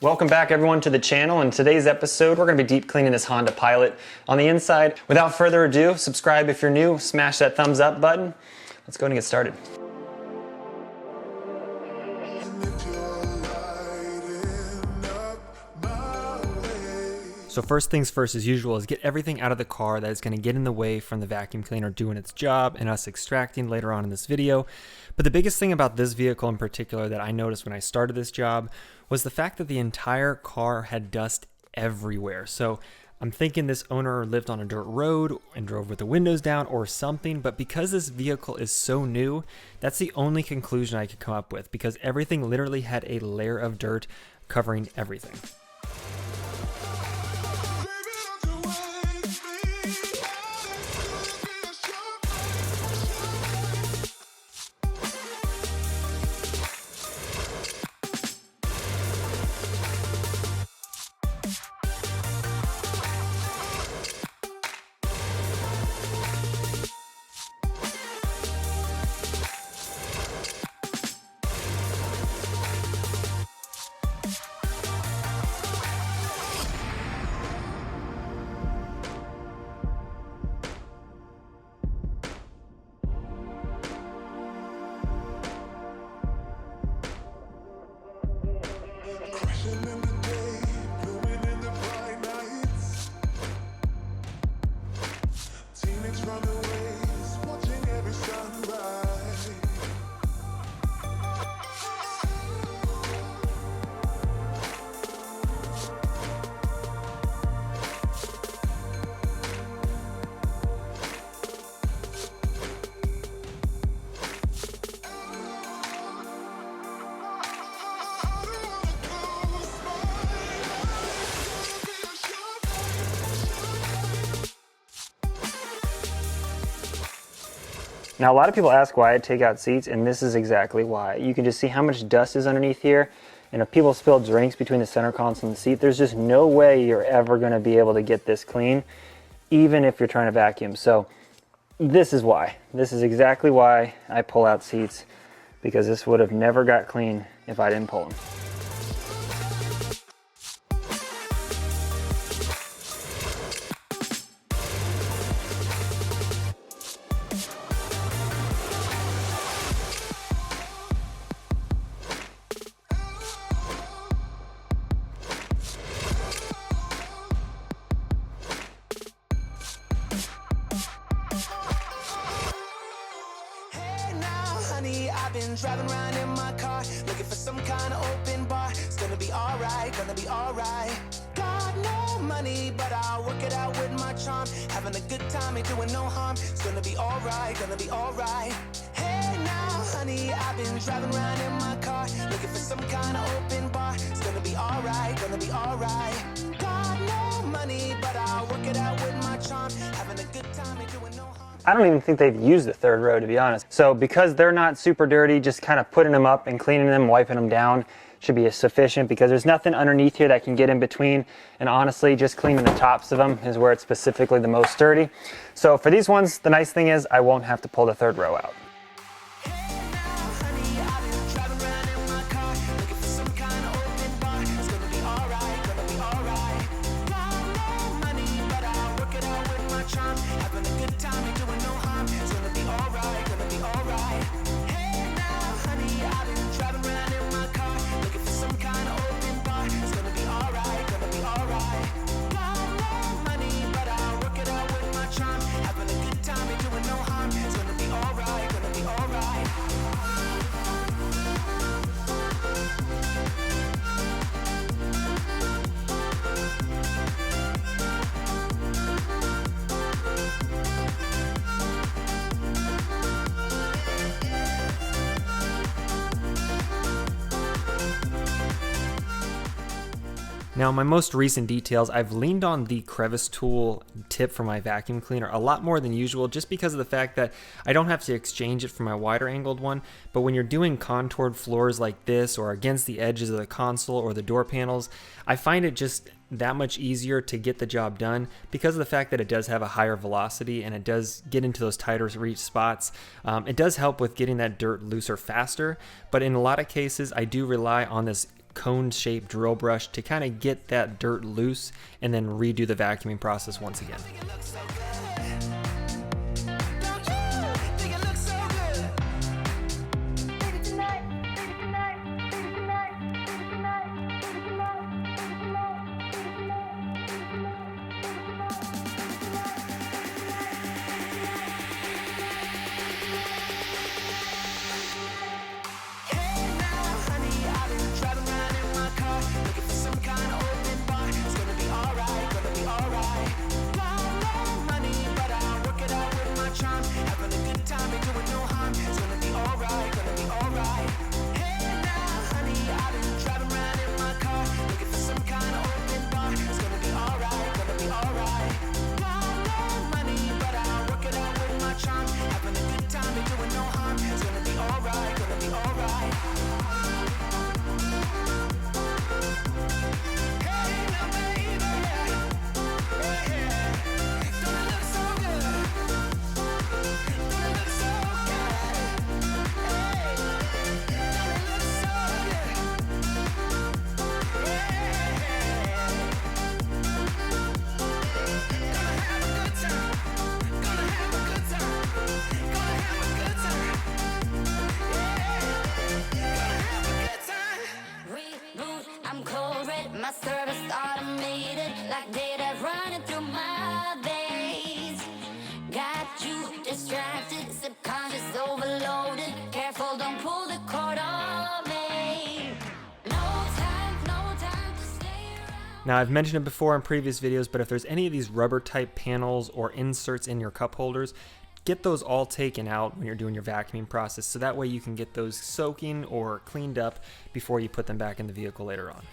Welcome back everyone to the channel. In today's episode, we're going to be deep cleaning this Honda Pilot on the inside. Without further ado, subscribe if you're new, smash that thumbs up button. Let's go and get started. So first things first, as usual, is get everything out of the car that is going to get in the way from the vacuum cleaner doing its job and us extracting later on in this video. But the biggest thing about this vehicle in particular that I noticed when I started this job was the fact that the entire car had dust everywhere. So I'm thinking this owner lived on a dirt road and drove with the windows down or something, but because this vehicle is so new, that's the only conclusion I could come up with, because everything literally had a layer of dirt covering everything. Now, a lot of people ask why I take out seats, and this is exactly why. You can just see how much dust is underneath here, and if people spill drinks between the center console and the seat, there's just no way you're ever going to be able to get this clean, even if you're trying to vacuum. So this is why. This is exactly why I pull out seats, because this would have never got clean if I didn't pull them. I've been driving around in my car, looking for some kind of open bar. It's gonna be alright, gonna be alright. Got no money, but I'll work it out with my charm. Having a good time, ain't doing no harm. It's gonna be alright, gonna be alright. Hey now, honey, I've been driving around in my car, looking for some kind of open bar. It's gonna be alright, gonna be alright. Got no money, but I'll work it out with my charm. Having a good time, ain't doing no harm. I don't even think they've used the third row, to be honest. So because they're not super dirty, just kind of putting them up and cleaning them, wiping them down should be sufficient, because there's nothing underneath here that can get in between. And honestly, just cleaning the tops of them is where it's specifically the most dirty. So for these ones, the nice thing is I won't have to pull the third row out. Now, my most recent details, I've leaned on the crevice tool tip for my vacuum cleaner a lot more than usual, just because of the fact that I don't have to exchange it for my wider angled one. But when you're doing contoured floors like this, or against the edges of the console or the door panels, I find it just that much easier to get the job done because of the fact that it does have a higher velocity and it does get into those tighter reach spots. It does help with getting that dirt looser faster, but in a lot of cases I do rely on this cone-shaped drill brush to kind of get that dirt loose and then redo the vacuuming process once again. My service automated, like data running through my veins. Got you distracted, subconscious overloaded. Careful, don't pull the cord on me. No time to stay around. Now, I've mentioned it before in previous videos, but if there's any of these rubber type panels or inserts in your cup holders, get those all taken out when you're doing your vacuuming process, so that way you can get those soaking or cleaned up before you put them back in the vehicle later on.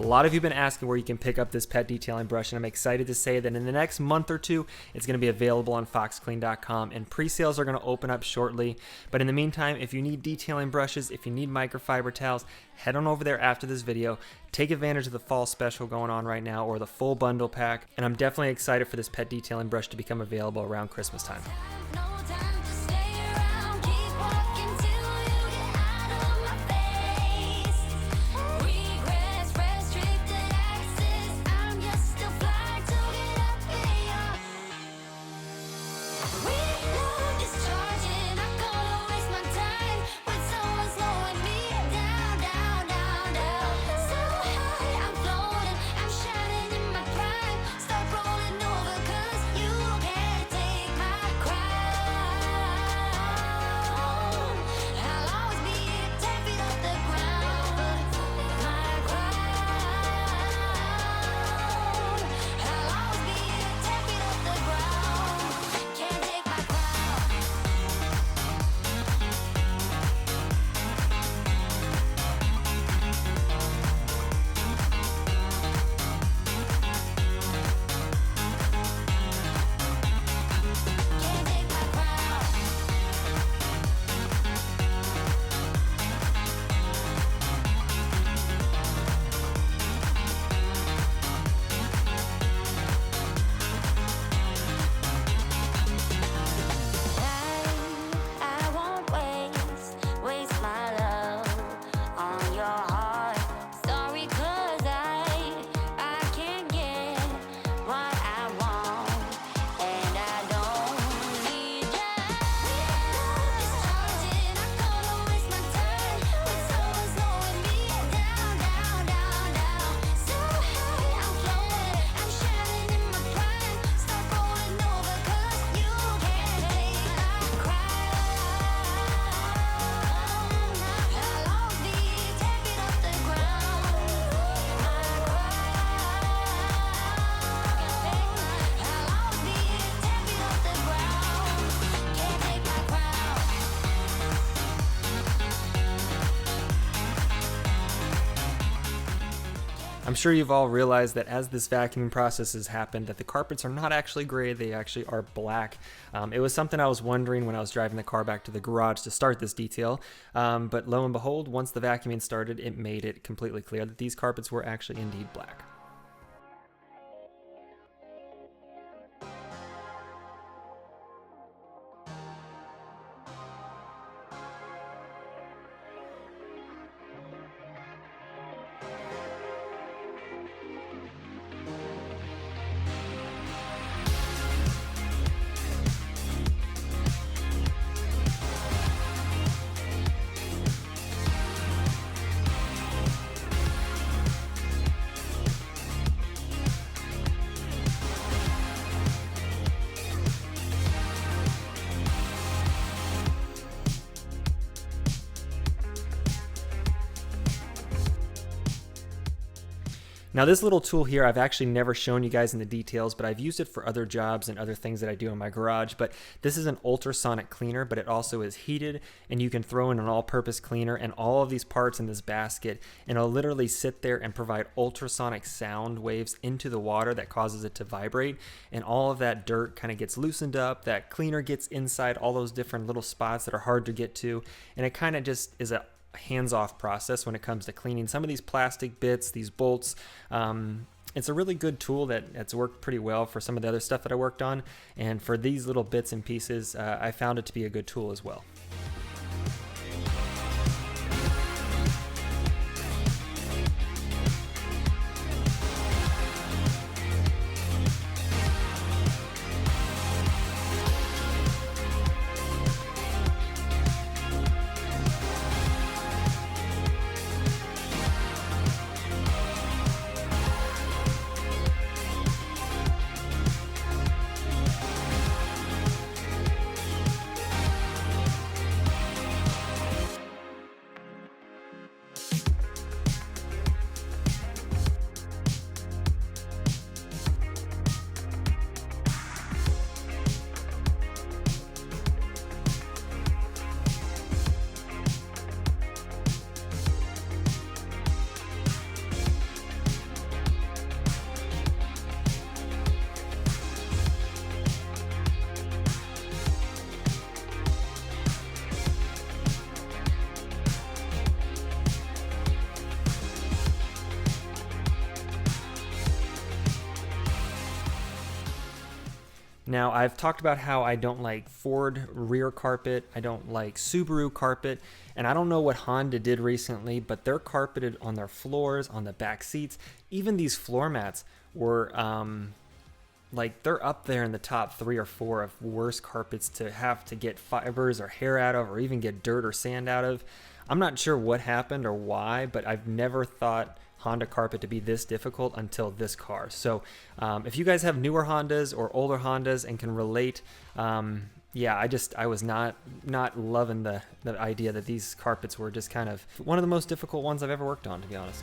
A lot of you have been asking where you can pick up this pet detailing brush, and I'm excited to say that in the next month or two, it's going to be available on foxclean.com, and pre-sales are going to open up shortly. But in the meantime, if you need detailing brushes, if you need microfiber towels, head on over there after this video. Take advantage of the fall special going on right now, or the full bundle pack, and I'm definitely excited for this pet detailing brush to become available around Christmas time. No time to stay around. Keep walking till you get out of my face. Regrets, restricted access. I'm just a fly to get up here. We love discharging. I'm gonna waste my time with someone slowing me down, down, down, down. So high, I'm floating. I'm shining in my prime. Start rolling over 'cause you can't take my crown. I'm sure you've all realized that as this vacuuming process has happened, that the carpets are not actually gray, they actually are black. It was something I was wondering when I was driving the car back to the garage to start this detail, but lo and behold, once the vacuuming started, it made it completely clear that these carpets were actually indeed black. Now this little tool here, I've actually never shown you guys in the details, but I've used it for other jobs and other things that I do in my garage. But this is an ultrasonic cleaner, but it also is heated, and you can throw in an all-purpose cleaner and all of these parts in this basket, and it'll literally sit there and provide ultrasonic sound waves into the water that causes it to vibrate, and all of that dirt kind of gets loosened up. That cleaner gets inside all those different little spots that are hard to get to, and it kind of just is a hands-off process when it comes to cleaning some of these plastic bits, these bolts. It's a really good tool that's worked pretty well for some of the other stuff that I worked on, and for these little bits and pieces, I found it to be a good tool as well. Now, I've talked about how I don't like Ford rear carpet, I don't like Subaru carpet, and I don't know what Honda did recently, but they're carpeted on their floors, on the back seats. Even these floor mats were, they're up there in the top 3 or 4 of worst carpets to have to get fibers or hair out of, or even get dirt or sand out of. I'm not sure what happened or why, but I've never thought Honda carpet to be this difficult until this car. So if you guys have newer Hondas or older Hondas and can relate, yeah, I was not loving the idea that these carpets were just kind of one of the most difficult ones I've ever worked on, to be honest.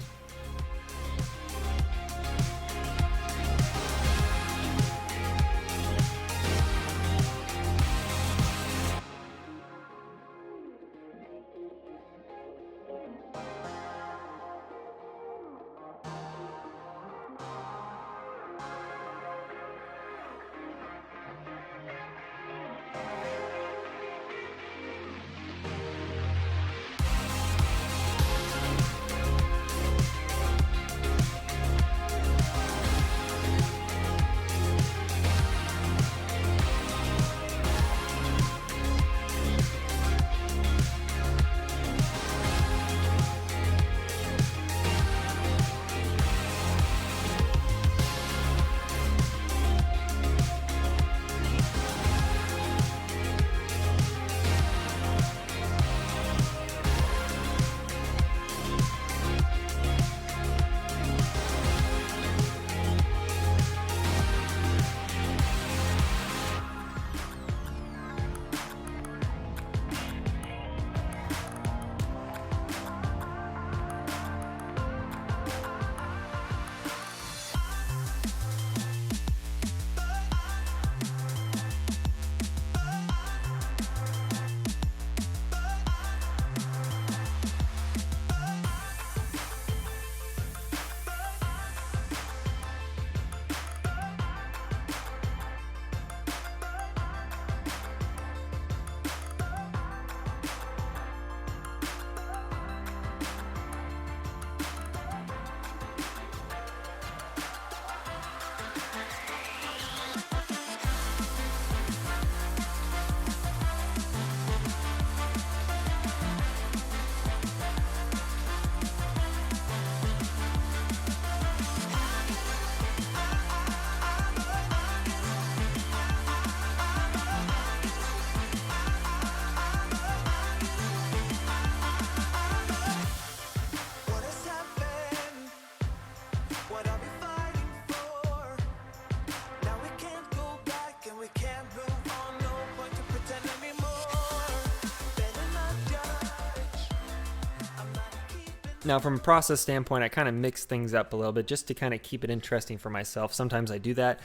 Now, from a process standpoint, I kind of mix things up a little bit just to kind of keep it interesting for myself. Sometimes I do that.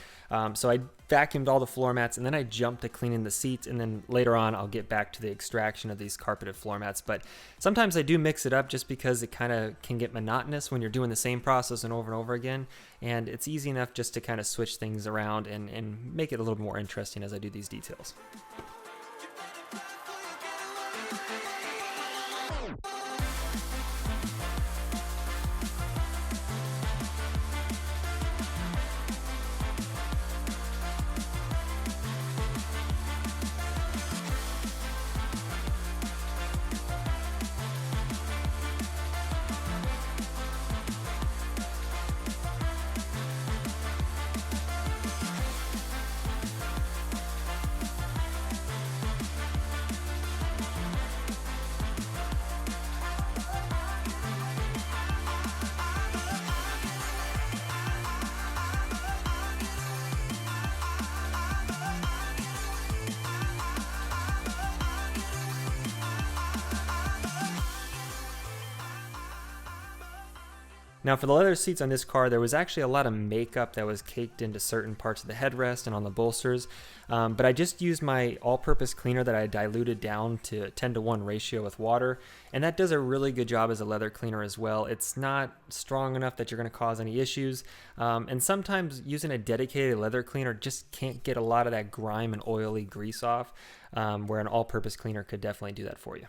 So I vacuumed all the floor mats, and then I jumped to cleaning the seats, and then later on I'll get back to the extraction of these carpeted floor mats. But sometimes I do mix it up just because it kind of can get monotonous when you're doing the same process and over again. And it's easy enough just to kind of switch things around and make it a little more interesting as I do these details. Now for the leather seats on this car, there was actually a lot of makeup that was caked into certain parts of the headrest and on the bolsters, but I just used my all-purpose cleaner that I diluted down to 10-to-1 ratio with water, and that does a really good job as a leather cleaner as well. It's not strong enough that you're going to cause any issues, and sometimes using a dedicated leather cleaner just can't get a lot of that grime and oily grease off, where an all-purpose cleaner could definitely do that for you.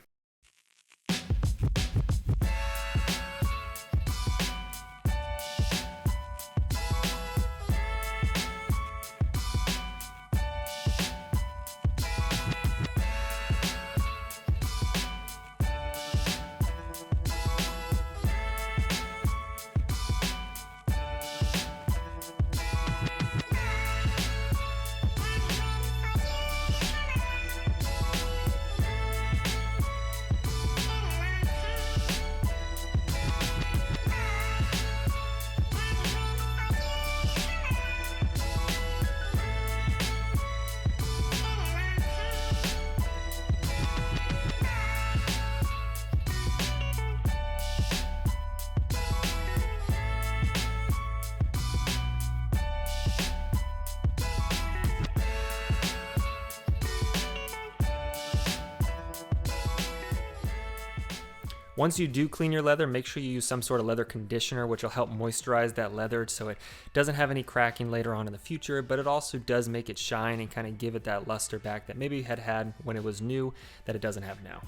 Once you do clean your leather, make sure you use some sort of leather conditioner, which will help moisturize that leather so it doesn't have any cracking later on in the future, but it also does make it shine and kind of give it that luster back that maybe it had when it was new that it doesn't have now.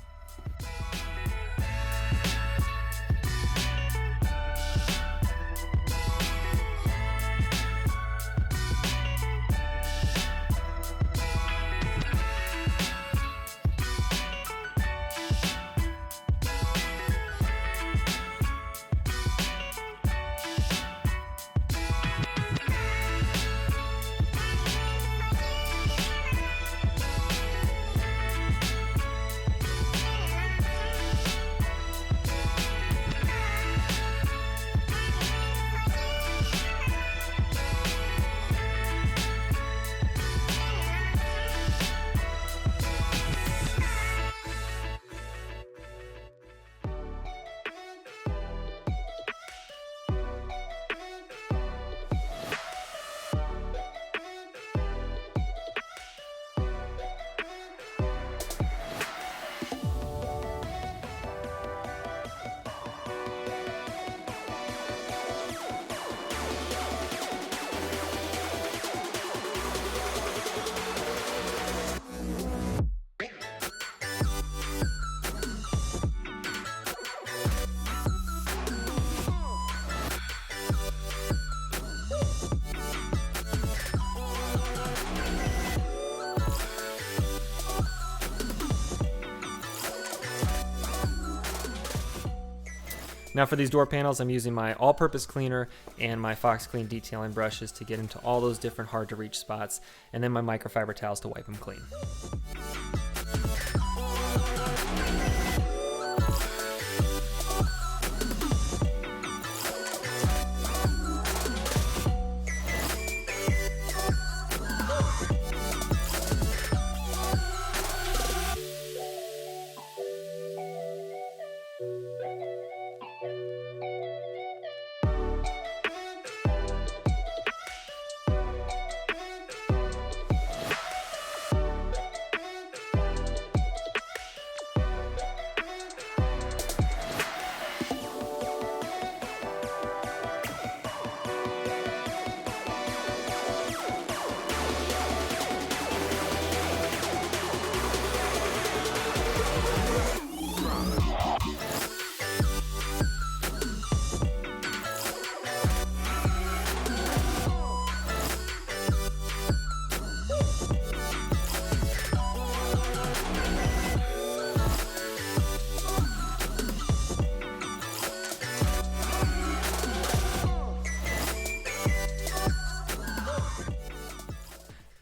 Now for these door panels, I'm using my all-purpose cleaner and my Fox Clean detailing brushes to get into all those different hard to reach spots, and then my microfiber towels to wipe them clean.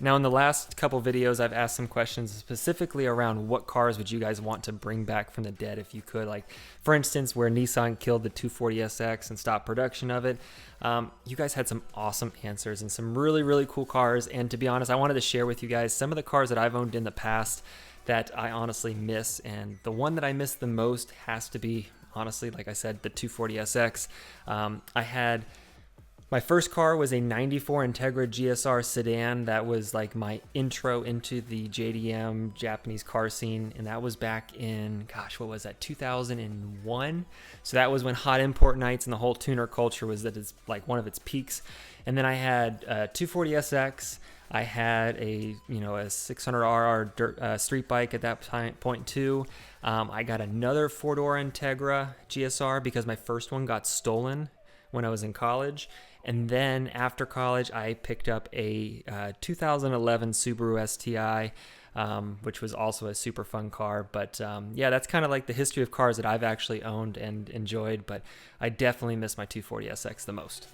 Now, in the last couple videos, I've asked some questions specifically around what cars would you guys want to bring back from the dead if you could. Like, for instance, where Nissan killed the 240SX and stopped production of it. You guys had some awesome answers and some really, really cool cars. And to be honest, I wanted to share with you guys some of the cars that I've owned in the past that I honestly miss. And the one that I miss the most has to be, honestly, like I said, the 240SX. My first car was a 94 Integra GSR sedan. That was like my intro into the JDM Japanese car scene. And that was back in, gosh, what was that, 2001? So that was when hot import nights and the whole tuner culture was at its, like, one of its peaks. And then I had a 240SX. I had a 600RR dirt, street bike at that point too. I got another four-door Integra GSR because my first one got stolen when I was in college. And then after college, I picked up a 2011 Subaru STI, which was also a super fun car. But yeah, that's kind of like the history of cars that I've actually owned and enjoyed. But I definitely miss my 240SX the most.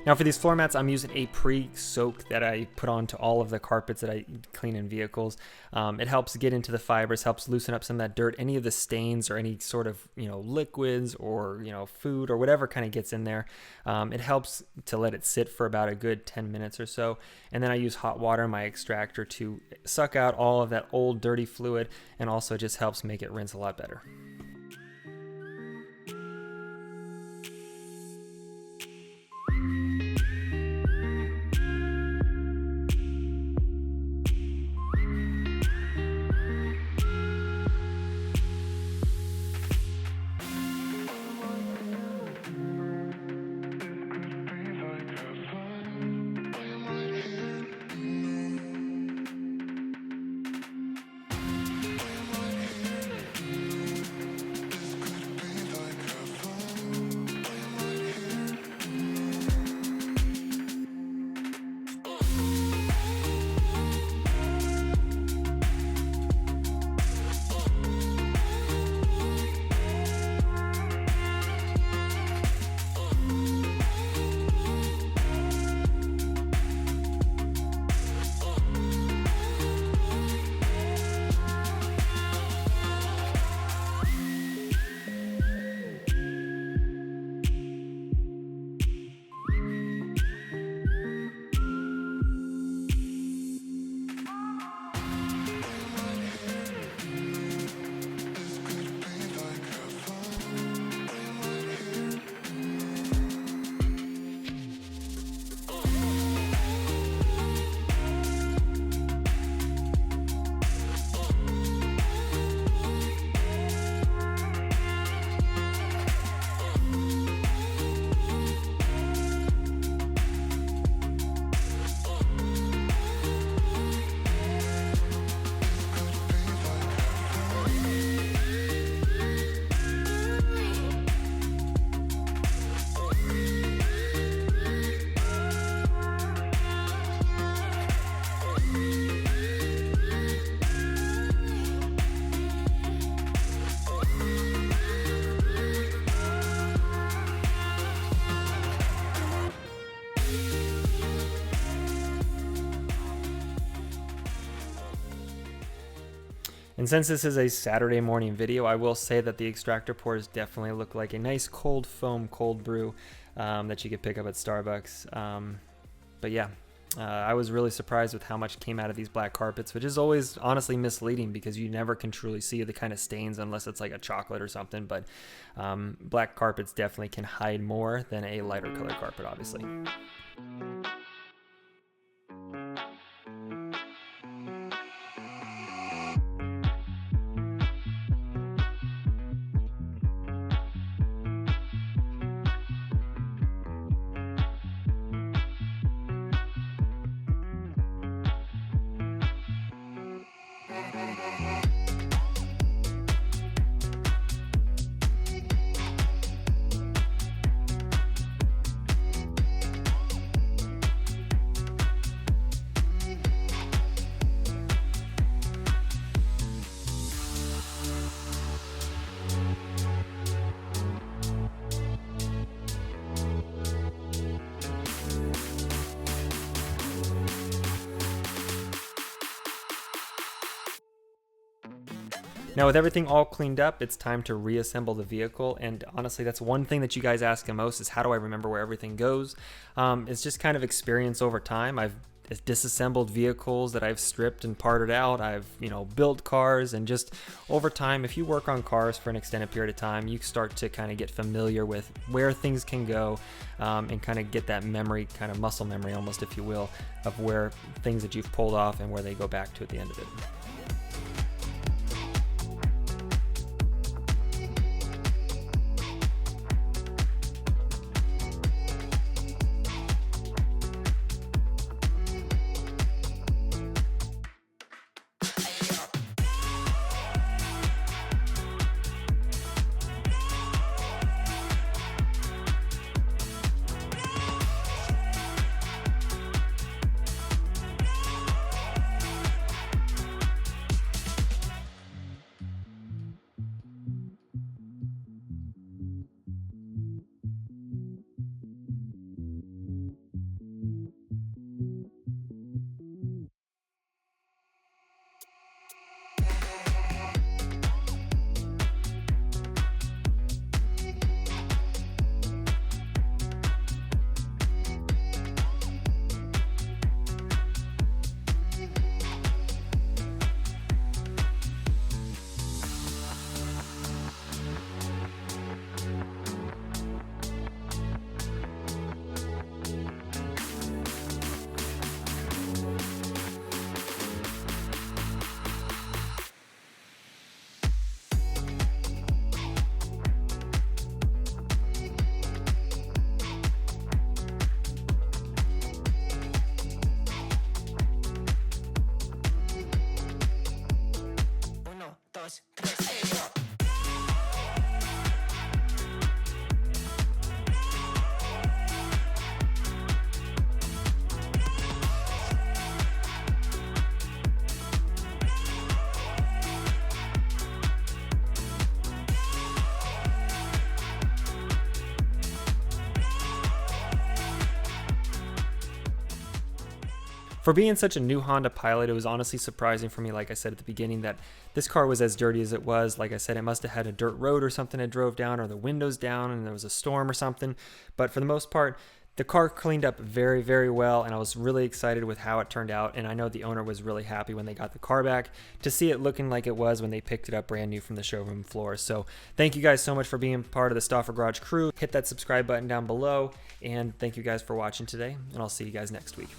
Now for these floor mats, I'm using a pre-soak that I put onto all of the carpets that I clean in vehicles. It helps get into the fibers, helps loosen up some of that dirt, any of the stains or any sort of liquids or food or whatever kind of gets in there. It helps to let it sit for about a good 10 minutes or so. And then I use hot water in my extractor to suck out all of that old dirty fluid, and also just helps make it rinse a lot better. And since this is a Saturday morning video, I will say that the extractor pores definitely look like a nice cold foam cold brew that you could pick up at Starbucks. But yeah, I was really surprised with how much came out of these black carpets, which is always honestly misleading because you never can truly see the kind of stains unless it's like a chocolate or something. But black carpets definitely can hide more than a lighter color carpet, obviously. Now with everything all cleaned up, it's time to reassemble the vehicle, and honestly that's one thing that you guys ask the most is how do I remember where everything goes. It's just kind of experience over time. I've disassembled vehicles that I've stripped and parted out. I've built cars, and just over time, if you work on cars for an extended period of time, you start to kind of get familiar with where things can go, and kind of get that memory, kind of muscle memory almost, if you will, of where things that you've pulled off and where they go back to at the end of it. For being such a new Honda Pilot, it was honestly surprising for me, like I said at the beginning, that this car was as dirty as it was. Like I said, it must have had a dirt road or something it drove down, or the windows down and there was a storm or something. But for the most part, the car cleaned up very, very well, and I was really excited with how it turned out. And I know the owner was really happy when they got the car back to see it looking like it was when they picked it up brand new from the showroom floor. So thank you guys so much for being part of the Stauffer Garage crew. Hit that subscribe button down below, and thank you guys for watching today, and I'll see you guys next week.